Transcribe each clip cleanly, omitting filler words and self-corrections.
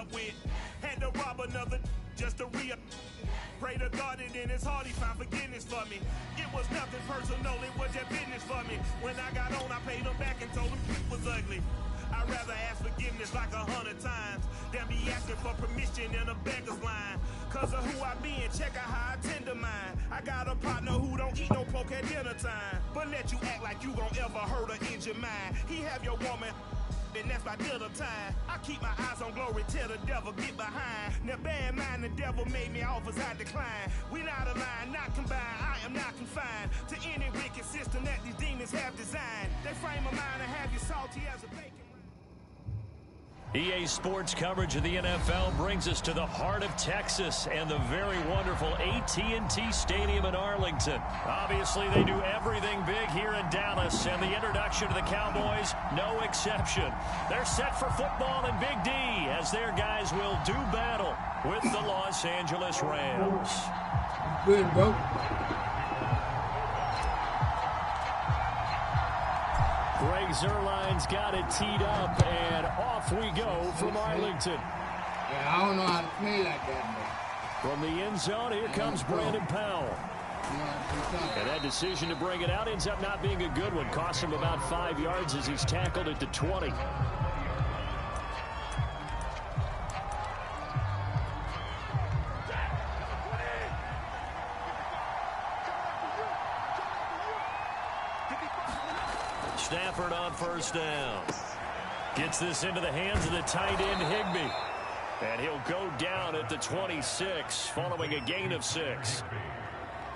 re-up with. Had to rob another just to re-up. Pray to God and in his heart he found forgiveness for me. It was nothing personal, it was just business for me. When I got on, I paid him back and told him it was ugly. I'd rather ask forgiveness like 100 times than be asking for permission in a beggar's line. Cause of who I be and check out how I tend to mine. I got a partner who don't eat no pork at dinner time, but let you act like you gon' ever hurt or injure mine. He have your woman, and that's my dinner time. I keep my eyes on glory till the devil get behind. Now bear in mind the devil made me offers I decline. We not aligned, not combined, I am not confined to any wicked system that these demons have designed. They frame a mind and have you salty as a bacon. EA Sports coverage of the NFL brings us to the heart of Texas and the very wonderful AT&T Stadium in Arlington. Obviously, they do everything big here in Dallas, and the introduction to the Cowboys, no exception. They're set for football in Big D as their guys will do battle with the Los Angeles Rams. Good, bro. Greg Zuerlein's got it teed up, and off we go from Arlington. Yeah, I don't know how to play like that, bro. From the end zone, here comes Brandon Powell. And that decision to bring it out ends up not being a good one. Cost him about 5 yards as he's tackled at the 20. Stafford on first down. Gets this into the hands of the tight end, Higbee. And he'll go down at the 26, following a gain of 6.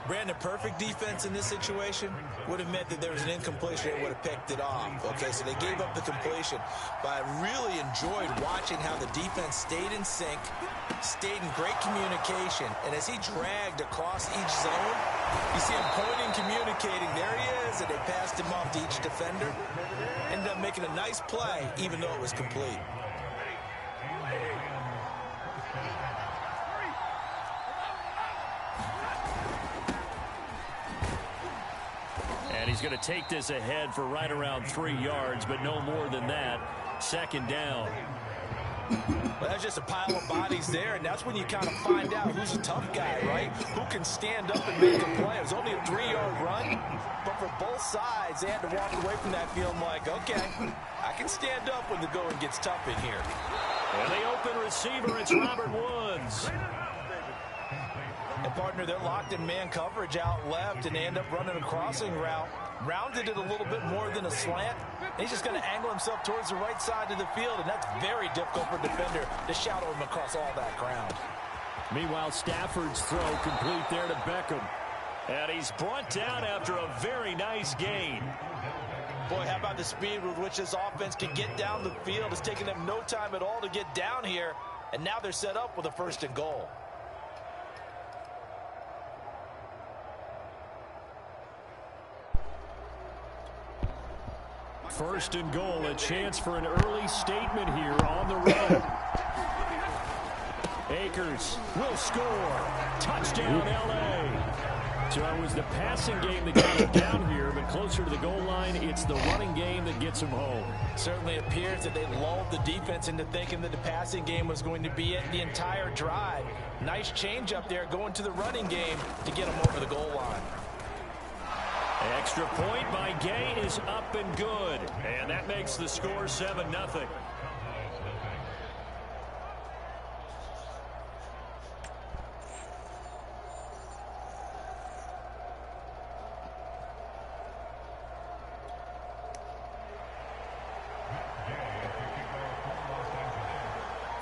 Brandon, perfect defense in this situation would have meant that there was an incompletion and would have picked it off. Okay, so they gave up the completion. But I really enjoyed watching how the defense stayed in sync, stayed in great communication. And as he dragged across each zone, you see him pointing, communicating. There he is, and they passed him off to each defender. Ended up making a nice play, even though it was complete. And he's going to take this ahead for right around 3 yards, but no more than that. Second down. Well, that's just a pile of bodies there, and that's when you kind of find out who's a tough guy, right? Who can stand up and make a play. It was only a 3-yard run, but for both sides, they had to walk away from that feeling like, okay, I can stand up when the going gets tough in here. And the open receiver, it's Robert Woods. And partner, they're locked in man coverage out left, and they end up running a crossing route. Rounded it a little bit more than a slant. He's just going to angle himself towards the right side of the field, and that's very difficult for a defender to shadow him across all that ground. Meanwhile, Stafford's throw complete there to Beckham. And he's brought down after a very nice gain. Boy, how about the speed with which this offense can get down the field? It's taken them no time at all to get down here, and now they're set up with a 1st and goal. First and goal, a chance for an early statement here on the road. Akers will score. Touchdown, L.A. So it was the passing game that got him down here, but closer to the goal line, it's the running game that gets him home. Certainly appears that they lulled the defense into thinking that the passing game was going to be it the entire drive. Nice change up there going to the running game to get him over the goal line. Extra point by Gay is up and good. And that makes the score 7-0.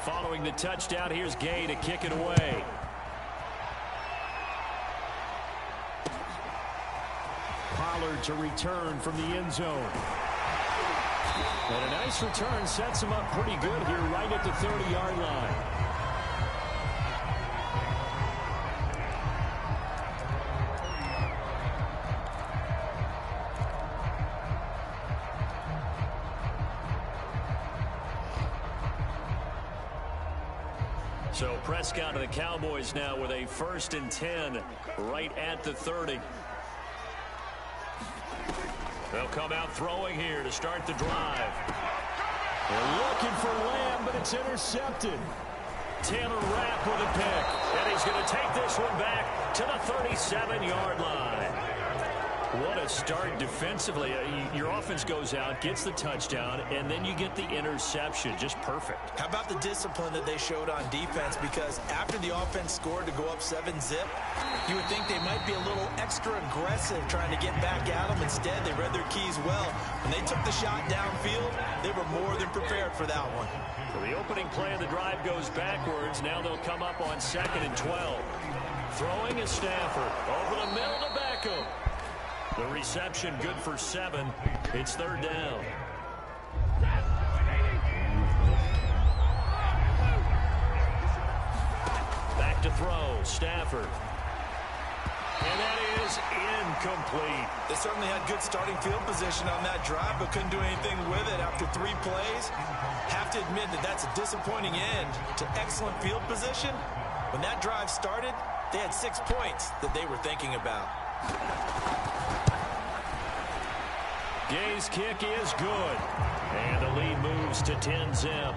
Following the touchdown, here's Gay to kick it away. Pollard to return from the end zone. And a nice return sets him up pretty good here right at the 30-yard line. So Prescott and the Cowboys now with a 1st and 10 right at the 30. They'll come out throwing here to start the drive. They're looking for Lamb, but it's intercepted. Taylor Rapp with a pick. And he's going to take this one back to the 37-yard line. What a start defensively. Your offense goes out, gets the touchdown, and then you get the interception. Just perfect. How about the discipline that they showed on defense? Because after the offense scored to go up 7-zip, you would think they might be a little extra aggressive trying to get back at them. Instead, they read their keys well. When they took the shot downfield, they were more than prepared for that one. So the opening play of the drive goes backwards. Now they'll come up on 2nd and 12. Throwing is Stafford. Over the middle to Beckham. The reception good for 7. It's 3rd down. Back to throw. Stafford. And that is incomplete. They certainly had good starting field position on that drive, but couldn't do anything with it after 3 plays. Have to admit that that's a disappointing end to excellent field position. When that drive started, they had 6 points that they were thinking about. Gay's kick is good. And the lead moves to 10-zip.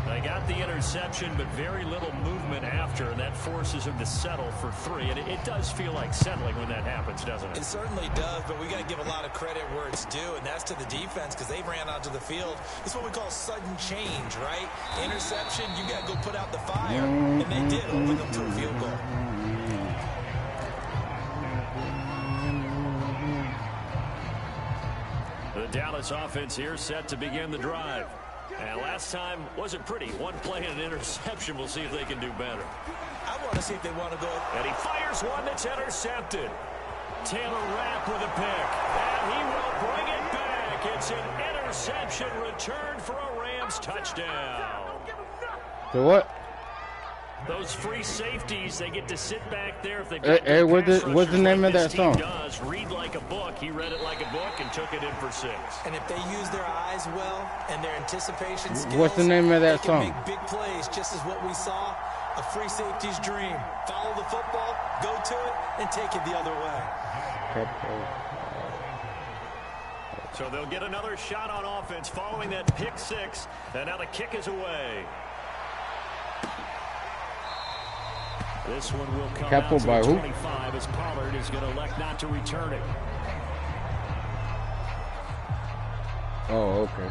They got the interception, but very little movement after, and that forces them to settle for 3. And it does feel like settling when that happens, doesn't it? It certainly does, but we got to give a lot of credit where it's due, and that's to the defense because they ran onto the field. It's what we call sudden change, right? Interception, you got to go put out the fire, and they did, open them to a field goal. The Dallas offense here set to begin the drive. And last time wasn't pretty. 1 play and an interception. We'll see if they can do better. I want to see if they want to go. And he fires one that's intercepted. Taylor Rapp with a pick. And he will bring it back. It's an interception returned for a Rams touchdown. So what? Those free safeties, they get to sit back there if they've Hey, got hey, what's the name of that song? Does read like a book. He read it like a book and took it in for 6. And if they use their eyes well and their anticipation skills, what's the name of that they song? can make big plays, just as what we saw, a free safety's dream. Follow the football, go to it, and take it the other way. So they'll get another shot on offense following that pick 6, and now the kick is away. This one will come out to the 25 as Pollard is going to elect not to return it. Oh, okay.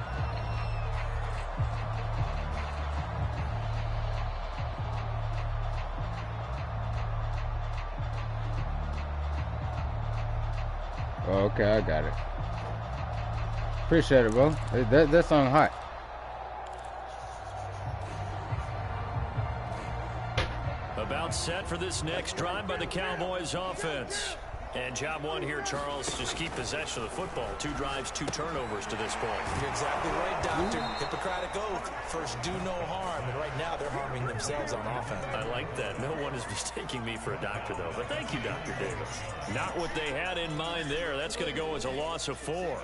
Oh, okay, I got it. Appreciate it, bro. That song hot. About set for this next drive by the Cowboys offense. And job 1 here, Charles, just keep possession of the football. 2 drives, 2 turnovers to this point. You're exactly right, Doctor. Hippocratic oath. First, do no harm. And right now, they're harming themselves on offense. I like that. No one is mistaking me for a doctor, though. But thank you, Dr. Davis. Not what they had in mind there. That's going to go as a loss of 4.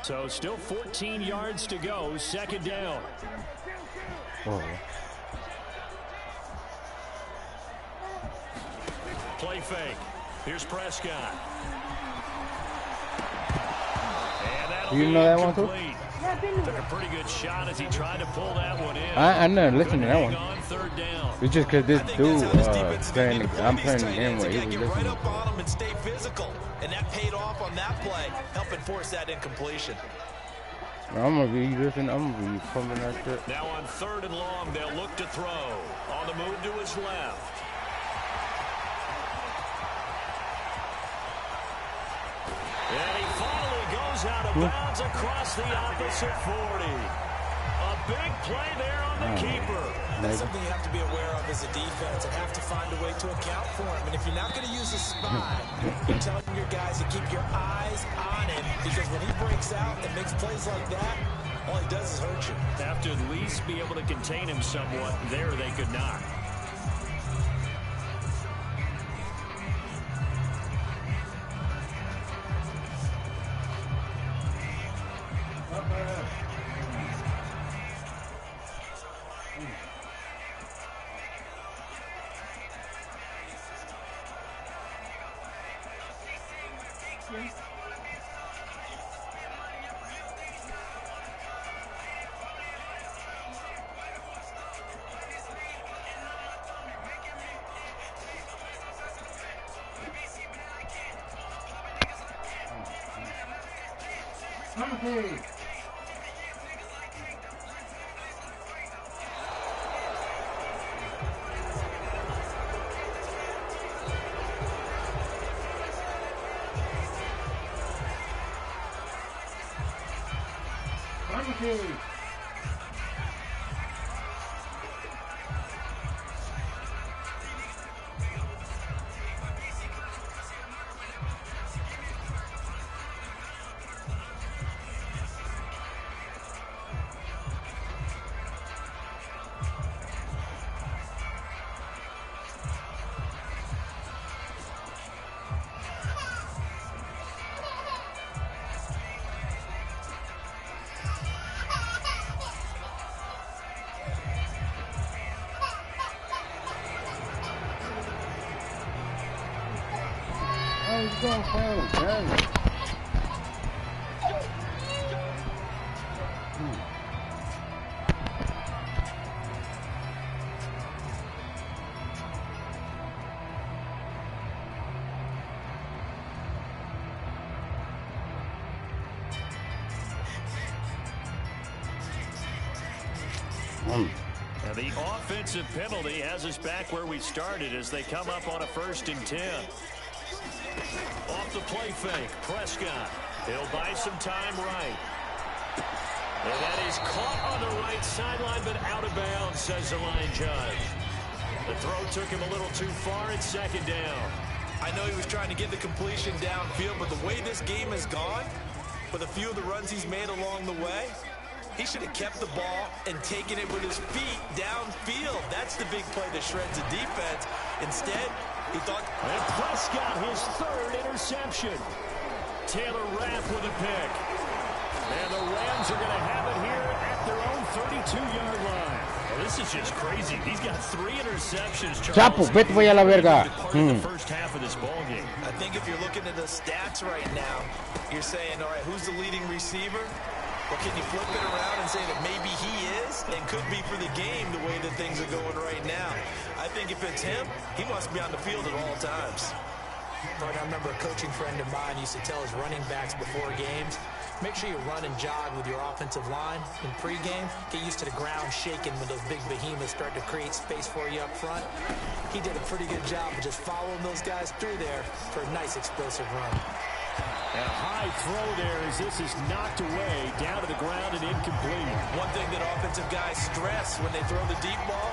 So still 14 yards to go. 2nd down. Oh. Play fake. Here's Prescott. And that'll You know that one too? Took a pretty good shot as he tried to pull that one in. I never listened to that one. On 3rd down. It's just because this dude I'm playing the game where he was get listening. right up on him and stay physical. And that paid off on that play, helping force that incompletion. I'm gonna be listening. I'm gonna be pumping that shit. Now on 3rd and long, they'll look to throw. On the move to his left. And he finally goes out of bounds across the opposite 40. A big play there on the keeper. That's something you have to be aware of as a defense and have to find a way to account for him. And if you're not going to use a spy, you're telling your guys to keep your eyes on him, because when he breaks out and makes plays like that, all he does is hurt you. Have to at least be able to contain him somewhat. There they could not. Penalty. Penalty. He's going for it, And the offensive penalty has us back where we started as they come up on a 1st and 10. Off the play fake, Prescott. He'll buy some time right. And that is caught on the right sideline, but out of bounds, says the line judge. The throw took him a little too far at 2nd down. I know he was trying to get the completion downfield, but the way this game has gone, with a few of the runs he's made along the way, he should have kept the ball and taken it with his feet downfield. That's the big play that shreds the defense. Instead, he thought... And Prescott, his 3rd interception. Taylor Rapp with a pick. And the Rams are going to have it here at their own 32-yard line. Well, this is just crazy. He's got 3 interceptions, Charles. Chapo, vete voy a la verga. The first half of this ball game. I think if you're looking at the stats right now, you're saying, all right, who's the leading receiver? Or can you flip it around and say that maybe he is and could be for the game the way that things are going right now? I think if it's him, he must be on the field at all times. But I remember a coaching friend of mine used to tell his running backs before games, make sure you run and jog with your offensive line in pregame. Get used to the ground shaking when those big behemoths start to create space for you up front. He did a pretty good job of just following those guys through there for a nice explosive run. And a high throw there as this is knocked away, down to the ground and incomplete. One thing that offensive guys stress when they throw the deep ball,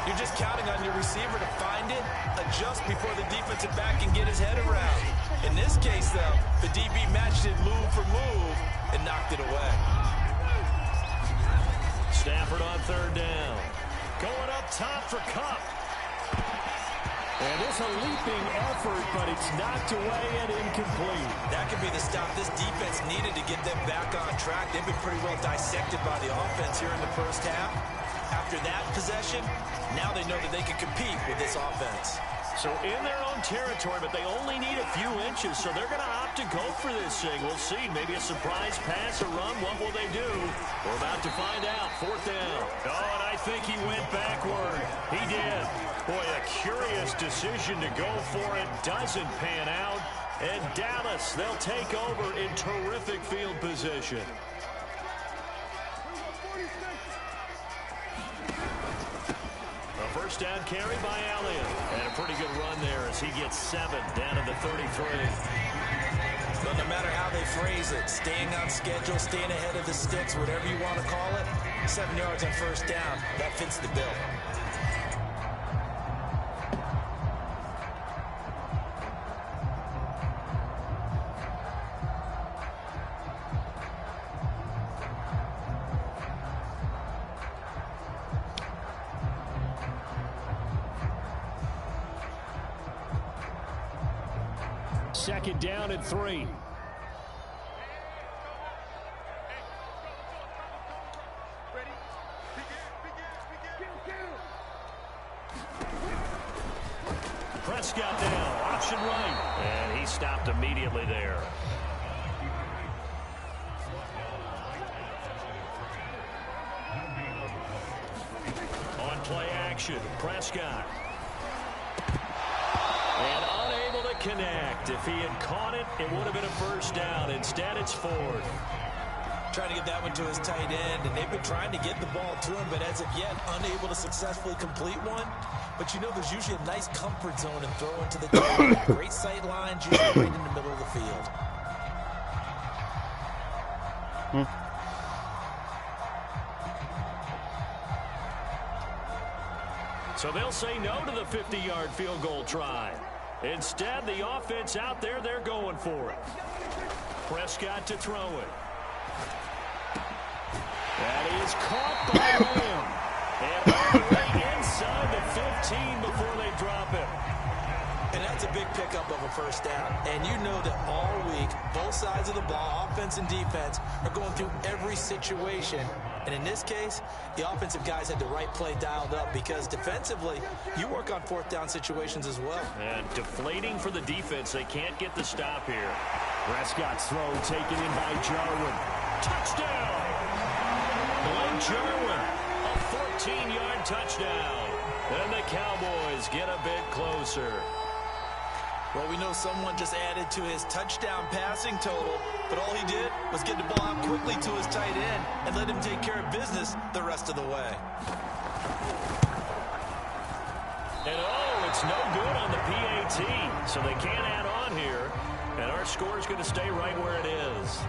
you're just counting on your receiver to find it, adjust before the defensive back can get his head around. In this case, though, the DB matched it move for move and knocked it away. Stafford on 3rd down. Going up top for Kupp. And it's a leaping effort, but it's knocked away and incomplete. That could be the stop this defense needed to get them back on track. They've been pretty well dissected by the offense here in the first half. After that possession, now they know that they can compete with this offense. So in their own territory, but they only need a few inches, so they're going to opt to go for this thing. We'll see. Maybe a surprise pass or run. What will they do? We're about to find out. 4th down. Oh, and I think he went backward. He did. Boy, a curious decision to go for it. Doesn't pan out. And Dallas, they'll take over in terrific field position. A 1st down carry by Elliott. And a pretty good run there as he gets 7 down to the 33. But no matter how they phrase it, staying on schedule, staying ahead of the sticks, whatever you want to call it, 7 yards on 1st down, that fits the bill. Second down and 3. Prescott now, option right. And he stopped immediately there. On play action, Prescott. And unable to connect. If he had caught it, it would have been a 1st down. Instead, it's 4th. Trying to get that one to his tight end, and they've been trying to get the ball to him, but as of yet, unable to successfully complete one. But you know, there's usually a nice comfort zone in throwing to the tight end. Great sight lines, usually right in the middle of the field. So they'll say no to the 50-yard field goal try. Instead, the offense out there, they're going for it. Prescott to throw it. That is caught by Lamb. And all the way inside the 15 before they drop it. And that's a big pickup of a first down. And you know that all week, both sides of the ball, offense and defense, are going through every situation. And in this case, the offensive guys had the right play dialed up because defensively, you work on fourth down situations as well. And deflating for the defense. They can't get the stop here. Prescott's throw taken in by Jarwin. Touchdown! Blake Jarwin, a 14-yard touchdown. And the Cowboys get a bit closer. Well, we know someone just added to his touchdown passing total, but all he did was get the ball out quickly to his tight end and let him take care of business the rest of the way. And oh, it's no good on the PAT, so they can't add on here, and our score is going to stay right where it is.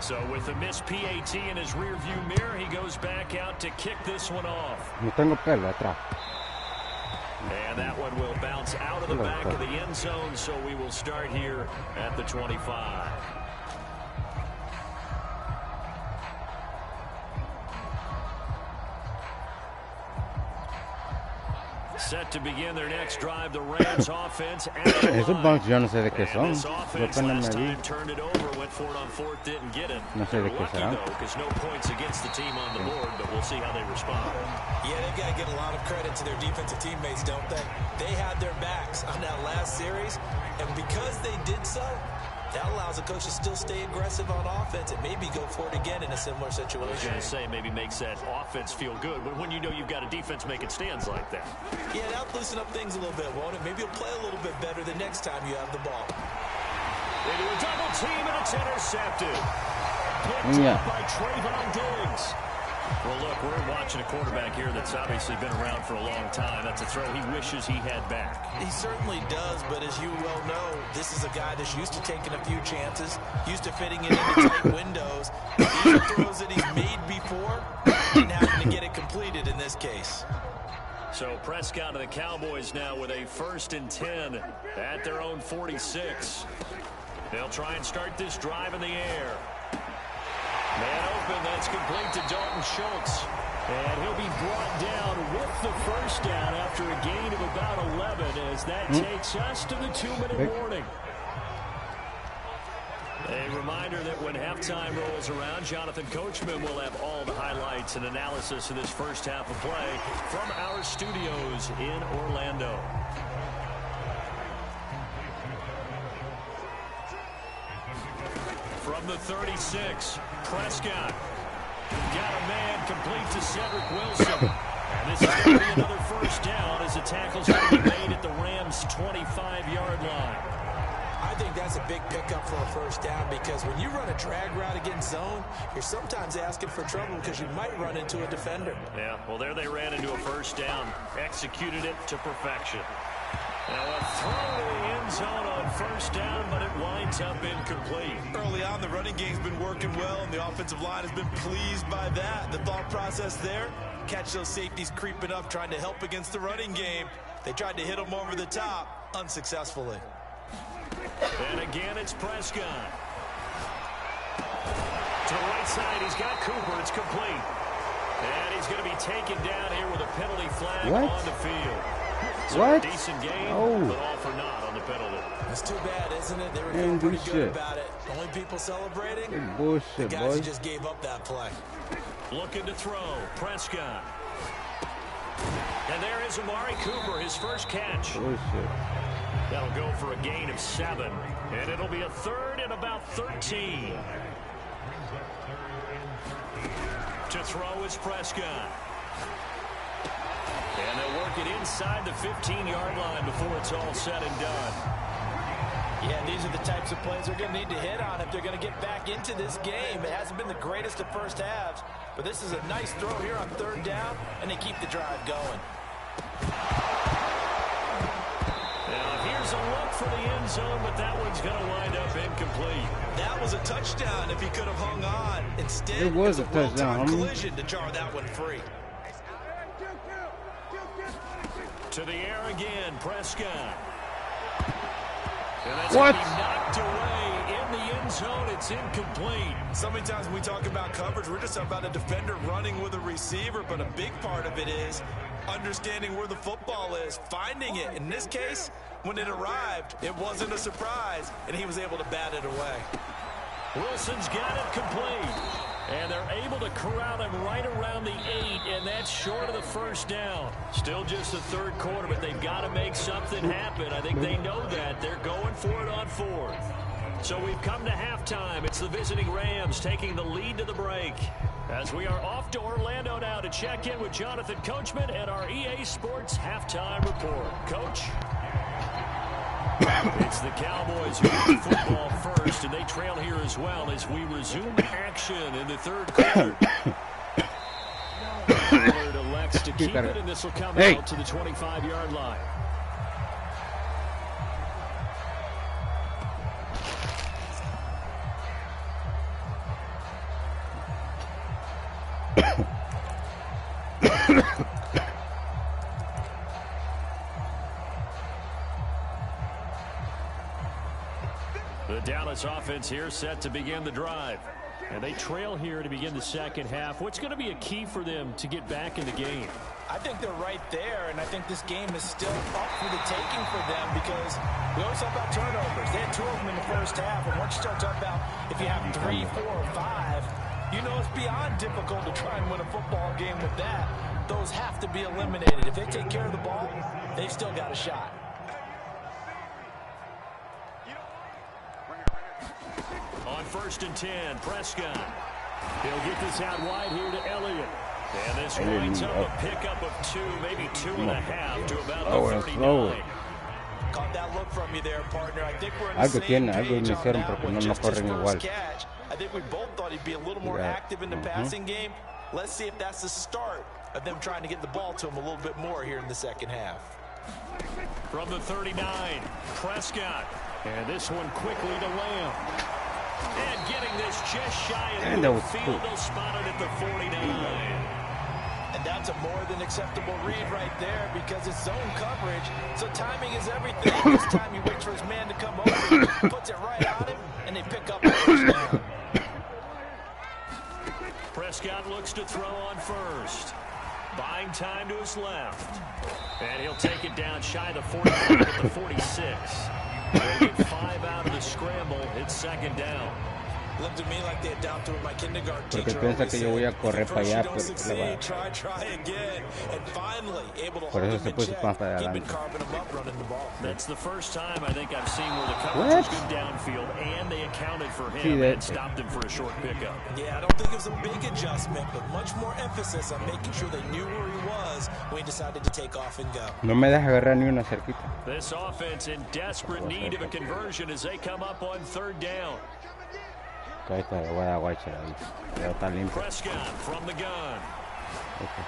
So with the missed PAT in his rearview mirror, he goes back out to kick this one off. No tengo pelo atrás. And that one will bounce out of the back of the end zone, so we will start here at the 25. Set to begin their next drive, the Rams offense. Esos bunks yo no sé de qué son. This offense last time turned it over, went for it on fourth, didn't get it. No sé de qué lucky será. though, because no points against the team on the board, but we'll see how they respond. Yeah, they've got to get a lot of credit to their defensive teammates, don't they? They had their backs on that last series, and because they did so, that allows the coach to still stay aggressive on offense and maybe go for it again in a similar situation. I was going to say, maybe makes that offense feel good, but when you know you've got a defense making stands like that. Yeah, that'll loosen up things a little bit, won't it? Maybe you'll play a little bit better the next time you have the ball. Into a double team, and it's intercepted. Picked up by Trayvon Diggs. Well, look, we're watching a quarterback here that's obviously been around for a long time. That's a throw he wishes he had back. He certainly does, but as you well know, this is a guy that's used to taking a few chances, used to fitting it into tight windows. These are throws that he's made before and having to get it completed in this case. So Prescott and the Cowboys now with a 1st and 10 at their own 46. They'll try and start this drive in the air. Man open, that's complete to Dalton Schultz. And he'll be brought down with the first down after a gain of about 11 as that takes us to the 2-minute warning. A reminder that when halftime rolls around, Jonathan Coachman will have all the highlights and analysis of this first half of play from our studios in Orlando. From the 36, Prescott got a man complete to Cedric Wilson. And this is going to be another first down as the tackle's going to be made at the Rams' 25-yard line. I think that's a big pickup for a first down because when you run a drag route against zone, you're sometimes asking for trouble because you might run into a defender. Yeah, well, there they ran into a first down, executed it to perfection. Now a throw to the end zone on first down, but it winds up incomplete. Early on, the running game's been working well, and the offensive line has been pleased by that. The thought process there, catch those safeties creeping up, trying to help against the running game. They tried to hit them over the top, unsuccessfully. And again, it's Prescott. To the right side, he's got Cooper. It's complete. And he's going to be taken down here with a penalty flag on the field. So a decent game, but all for naught on the penalty. It's too bad, isn't it? They were doing pretty good about it. Only people celebrating, the guys who just gave up that play. Looking to throw, Prescott. And there is Amari Cooper, his first catch. That'll go for a gain of 7. And it'll be a 3rd and about 13. To throw is Prescott. And they'll work it inside the 15-yard line before it's all said and done. Yeah, these are the types of plays they're going to need to hit on if they're going to get back into this game. It hasn't been the greatest of first halves, but this is a nice throw here on third down, and they keep the drive going. Now, here's a look for the end zone, but that one's going to wind up incomplete. That was a touchdown if he could have hung on. Instead, it was a well-timed collision to jar that one free. To the air again, Prescott. What? Knocked away in the end zone. It's incomplete. So many times when we talk about coverage, we're just about a defender running with a receiver, but a big part of it is understanding where the football is, finding it. In this case, when it arrived, it wasn't a surprise, and he was able to bat it away. Wilson's got it complete. And they're able to corral him right around the 8, and that's short of the first down. Still just the third quarter, but they've got to make something happen. I think they know that. They're going for it on fourth. So we've come to halftime. It's the visiting Rams taking the lead to the break. As we are off to Orlando now to check in with Jonathan Coachman and our EA Sports halftime report. Coach? It's the Cowboys who get the football first, and they trail here as well as we resume action in the third quarter. Pollard elects to keep it, and this will come out to the 25-yard line. The Dallas offense here set to begin the drive. And they trail here to begin the second half. What's going to be a key for them to get back in the game? I think they're right there, and I think this game is still up for the taking for them because we always talk about turnovers. They had 2 of them in the first half, and once you start talking about if you have 3, 4, or 5, you know it's beyond difficult to try and win a football game with that. Those have to be eliminated. If they take care of the ball, they've still got a shot. On 1st and 10, Prescott. He'll get this out wide here to Elliott. And this winds up a pickup of 2, maybe 2.5 to about the 39. Caught that look from you there, partner. I think we're in the same page on that one. Just his first catch. I think we both thought he'd be a little more active in the passing game. Let's see if that's the start of them trying to get the ball to him a little bit more here in the second half. From the 39, Prescott. And this one quickly to Lamb. And getting this just shy of the field, they'll spot it at the 49. And that's a more than acceptable read right there because it's zone coverage, so timing is everything. This time he waits for his man to come over, puts it right on him, and they pick up the first down. Prescott looks to throw on first. Buying time to his left. And he'll take it down shy of the 45 at the 46. They'll get 5 out of the scramble. It's second down. Looked to me like they had down to my kindergarten teacher. Porque piensa que yo voy a correr para allá, pero try again, and finally able to por eso se puso más para adelante. That's the first time I think I've seen where the coverage was good downfield and they accounted for him and stopped him for a short pickup. Yeah, I don't think it was a big adjustment, but much more emphasis on making sure they knew where he was when he decided to take off and go. No me deja agarrar ni una cerquita. This offense in desperate need of a conversion as they come up on third down. Prescott from the gun. Okay.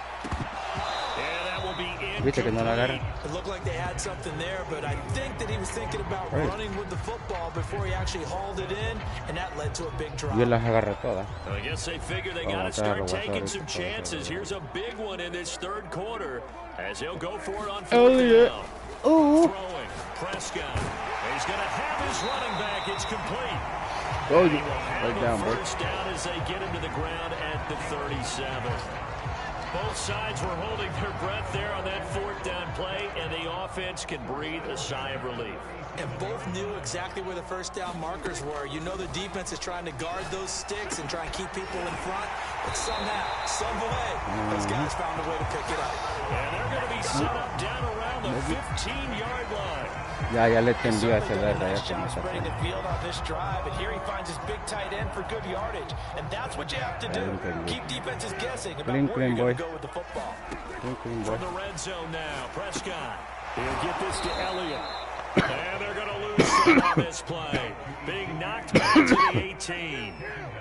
And that will be ¿Viste que no la agarra? It looked like they had something there, but I think that he was thinking about running with the football before he actually hauled it in, and that led to a big drop. Yo las agarré todas. I guess they figure they got to start taking some chances. Here's a big one in this third quarter as he'll go for it on fourth down. Throwing. Prescott. He's going to have his running back. It's complete. Oh, he will have a first down as they get him to the ground at the 37. Both sides were holding their breath there on that fourth down play, and the offense can breathe a sigh of relief. And both knew exactly where the first down markers were. You know the defense is trying to guard those sticks and try and keep people in front, but somehow, some way, those guys found a way to pick it up. And they're going to be set up down around the 15-yard line. Ya le tendió hacia la spreading the field on this drive, and here he finds his big tight end for good yardage. And that's what you have to do. Keep defenses guessing about where you're going to go with the football. From the red zone now, Prescott. He'll get this to Elliott. And they're going to lose on this play. Being knocked back to the 18.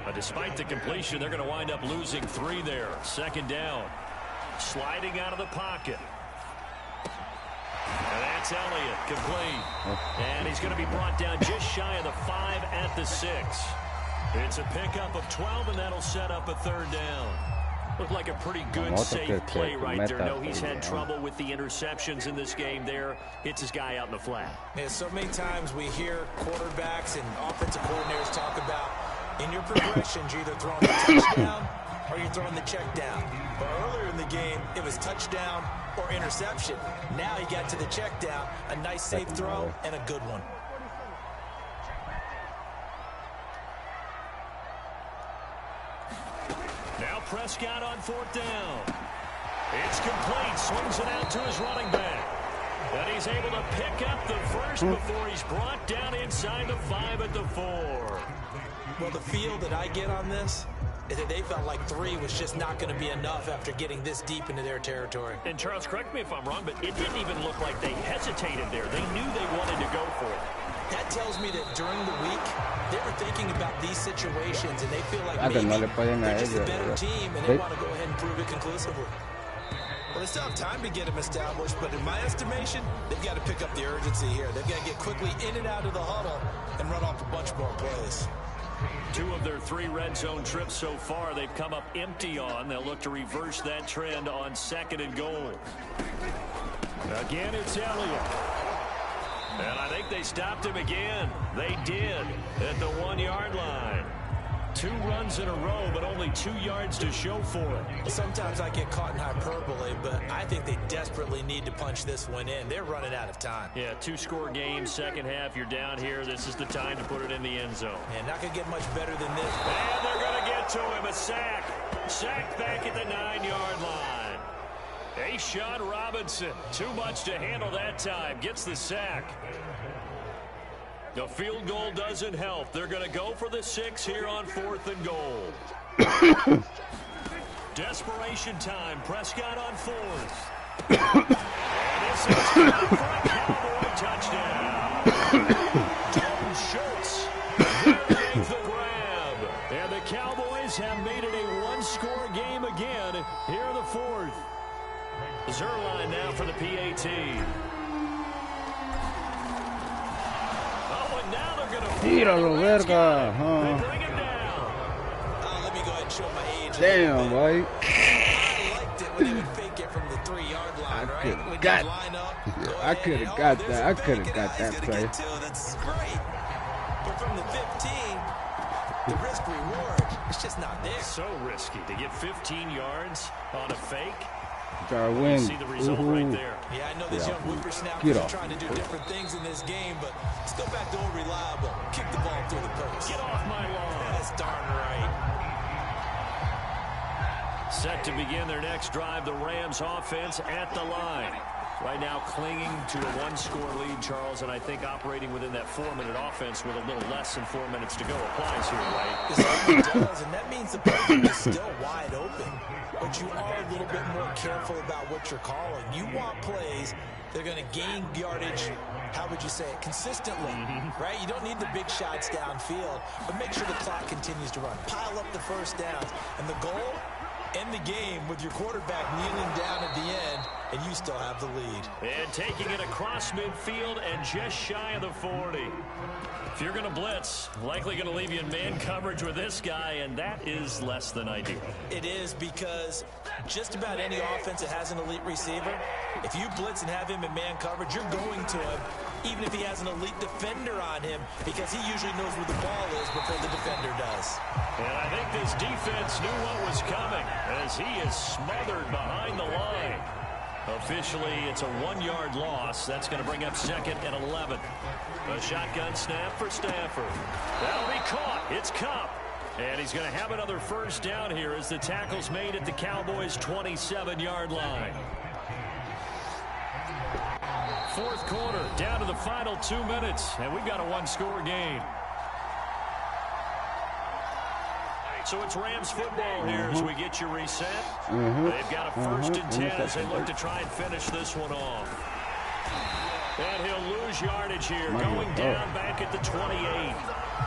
But despite the completion, they're going to wind up losing 3 there. Second down. Sliding out of the pocket. And that's Elliott, complete. And he's going to be brought down just shy of the 5 at the 6. It's a pickup of 12, and that'll set up a third down. Looked like a pretty good, safe play right there. No, he's had trouble with the interceptions in this game there. Hits his guy out in the flat. Yeah, so many times we hear quarterbacks and offensive coordinators talk about in your progressions, you're either throwing the touchdown or you're throwing the check down. But earlier in the game, it was touchdown or interception. Now he got to the check down, a nice safe throw and a good one. Now Prescott on 4th down. It's complete. Swings it out to his running back. And he's able to pick up the first before he's brought down inside the 5 at the 4. Well, the feel that I get on this is that they felt like 3 was just not going to be enough after getting this deep into their territory. And Charles, correct me if I'm wrong, but it didn't even look like they hesitated there. They knew they wanted to go for it. That tells me that during the week, they were thinking about these situations, and they feel like maybe they're just a better team, and they want to go ahead and prove it conclusively. Well, they still have time to get him established, but in my estimation, they've got to pick up the urgency here. They've got to get quickly in and out of the huddle and run off a bunch more plays. 2 of their 3 red zone trips so far, they've come up empty on. They'll look to reverse that trend on 2nd and goal. Again, it's Elliott. And I think they stopped him again. They did at the 1-yard line. 2 runs in a row, but only 2 yards to show for it. Sometimes I get caught in hyperbole, but I think they desperately need to punch this one in. They're running out of time. Yeah, 2-score game, second half. You're down here. This is the time to put it in the end zone. And not going to get much better than this. And they're going to get to him. A sack. Sack back at the 9-yard line. Sean Robinson, too much to handle that time. Gets the sack. The field goal doesn't help. They're going to go for the 6 here on 4th and goal. Desperation time. Prescott on 4th. And this is good for a Cowboy touchdown. Dalton Schultz. There makes the grab. And the Cowboys have made it a 1-score game again here in the 4th. Zerline now for the PAT. Oh, and now they're going to... Tíralo, verga. They bring it down. Let me go ahead and show my age. Damn, boy. I liked it when they would fake it from the 3-yard line, right? When you line up, I could have got that. I could have got that play. That's great. But from the 15, the risk reward, it's just not there. So risky to get 15 yards on a fake. Jarwin. See the result right there. Yeah, I know these young whippersnappers are trying to do different things in this game, but let's go back to old reliable. Kick the ball through the post. Get off my lawn. That's darn right. Set to begin their next drive, the Rams offense at the line. Right now clinging to a 1-score lead, Charles, and I think operating within that 4-minute offense with a little less than 4 minutes to go applies here, right? It certainly does, and that means the playbook is still wide open. But you are a little bit more careful about what you're calling. You want plays that are going to gain yardage, how would you say it, consistently, right? You don't need the big shots downfield, but make sure the clock continues to run. Pile up the first downs, and the goal, end the game with your quarterback kneeling down at the end, and you still have the lead. And taking it across midfield and just shy of the 40. If you're going to blitz, likely going to leave you in man coverage with this guy, and that is less than ideal. It is, because just about any offense that has an elite receiver, if you blitz and have him in man coverage, you're going to him, even if he has an elite defender on him, because he usually knows where the ball is before the defender does. And I think this defense knew what was coming as he is smothered behind the line. Officially, it's a 1-yard loss. That's going to bring up 2nd and 11. A shotgun snap for Stafford. That'll be caught. It's Kupp. And he's going to have another first down here as the tackle's made at the Cowboys' 27-yard line. 4th quarter, down to the final 2 minutes, and we've got a 1-score game. So it's Rams football here as we get you reset. They've got a 1st and 10 as they look to try and finish this one off. And he'll lose lose yardage here. Going down back at the 28.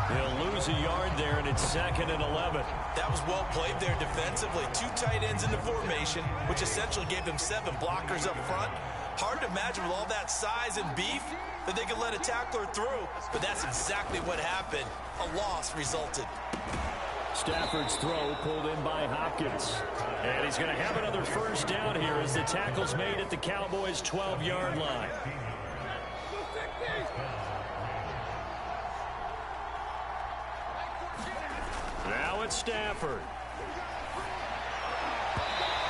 They'll lose a yard there, and it's 2nd and 11. That was well played there defensively. 2 tight ends in the formation, which essentially gave them 7 blockers up front. Hard to imagine with all that size and beef that they could let a tackler through, but that's exactly what happened. A loss resulted. Stafford's throw pulled in by Hopkins. And he's going to have another first down here as the tackle's made at the Cowboys' 12-yard line. Now it's Stafford.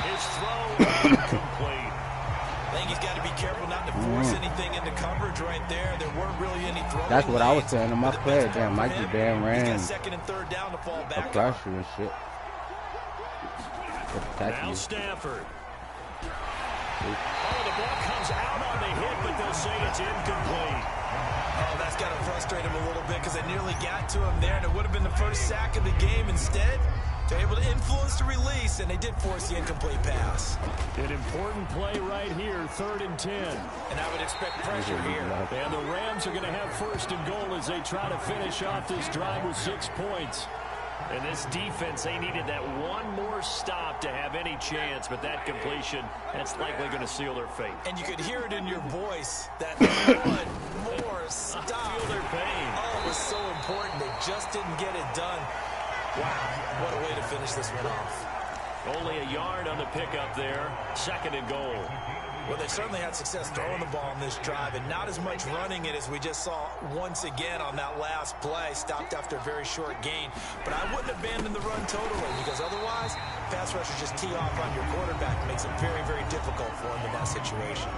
His throw incomplete. I think he's got to be careful not to force anything into coverage right there. There weren't really any throwing. That's what I was saying to my player. Damn, Mikey damn ran. He's got 2nd and 3rd down to fall back. Across you and shit. Now Stafford. Oh, the ball comes out on the hit, but they'll say it's incomplete. Oh, that's got to frustrate him a little bit because they nearly got to him there, and it would have been the first sack of the game. Instead, they're able to influence the release, and they did force the incomplete pass. An important play right here, 3rd and 10. And I would expect pressure here. And the Rams are going to have 1st and goal as they try to finish off this drive with 6 points. And this defense, they needed that one more stop to have any chance, but that completion, that's likely going to seal their fate. And you could hear it in your voice, that one more stop. I feel their pain. Oh, it was so important. They just didn't get it done. Wow, what a way to finish this one off. Only a yard on the pickup there, 2nd and goal. Well, they certainly had success throwing the ball on this drive, and not as much running it as we just saw once again on that last play. Stopped after a very short gain. But I wouldn't abandon the run totally, because otherwise, pass rushers just tee off on your quarterback. It makes it very, very difficult for him in that situation.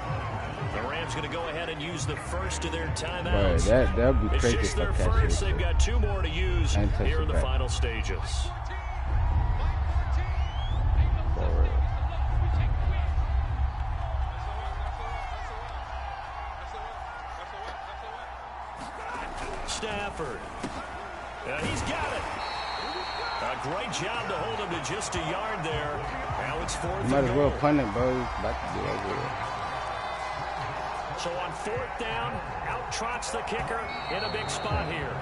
The Rams going to go ahead and use the first of their timeouts. Boy, that'd be crazy. It's just their first. They've got 2 more to use here in the final stages. Stafford. He's got it. A great job to hold him to just a yard there. Now it's 4th and goal. Might as well punt it, bro. About to do over there. So on 4th down, out trots the kicker in a big spot here.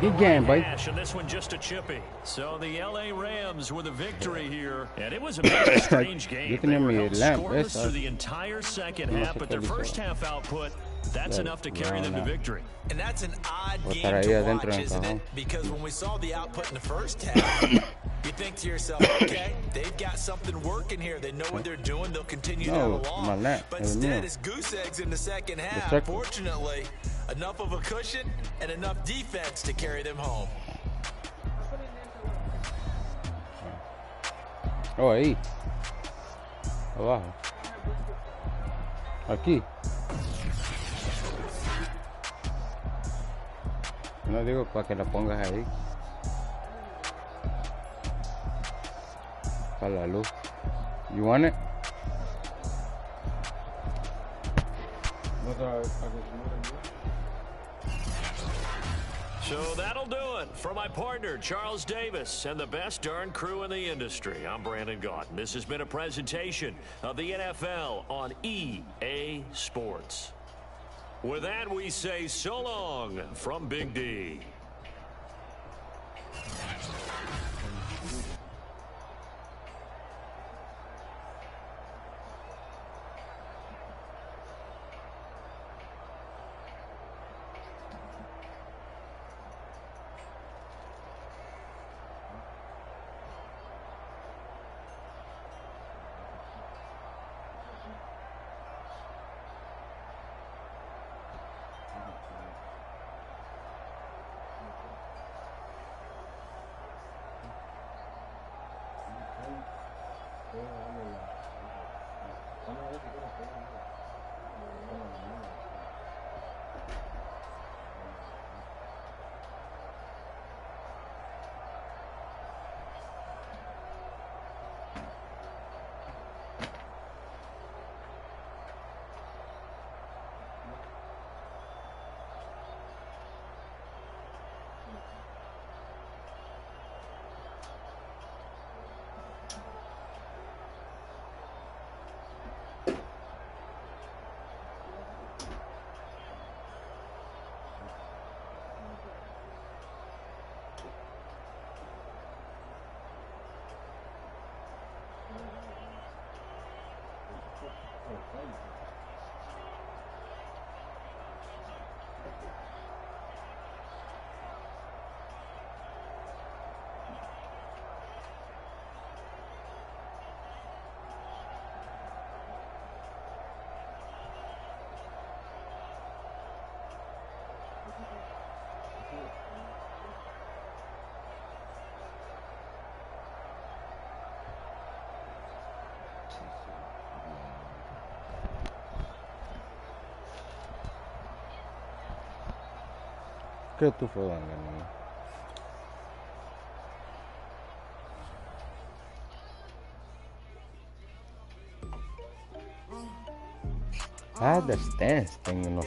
Good game, buddy. And this one just a chippy. So the LA Rams with a victory here. And it was a very strange game. They were held scoreless through the entire second half, but their first half output, that's enough to carry them to victory. And that's an odd game to watch, isn't it? Because when we saw the output in the first half, you think to yourself, okay, they've got something working here. They know what they're doing. They'll continue down along. But instead, it's goose eggs in the second half. Fortunately, enough of a cushion and enough defense to carry them home. Oh, ahí. Abajo. Aquí. No digo para que la pongas ahí. Para la luz. You want it? So that'll do it for my partner, Charles Davis, and the best darn crew in the industry. I'm Brandon Gaunt. This has been a presentation of the NFL on EA Sports. With that, we say so long from Big D. creo tú fue donde no. Ah, the stance thing, no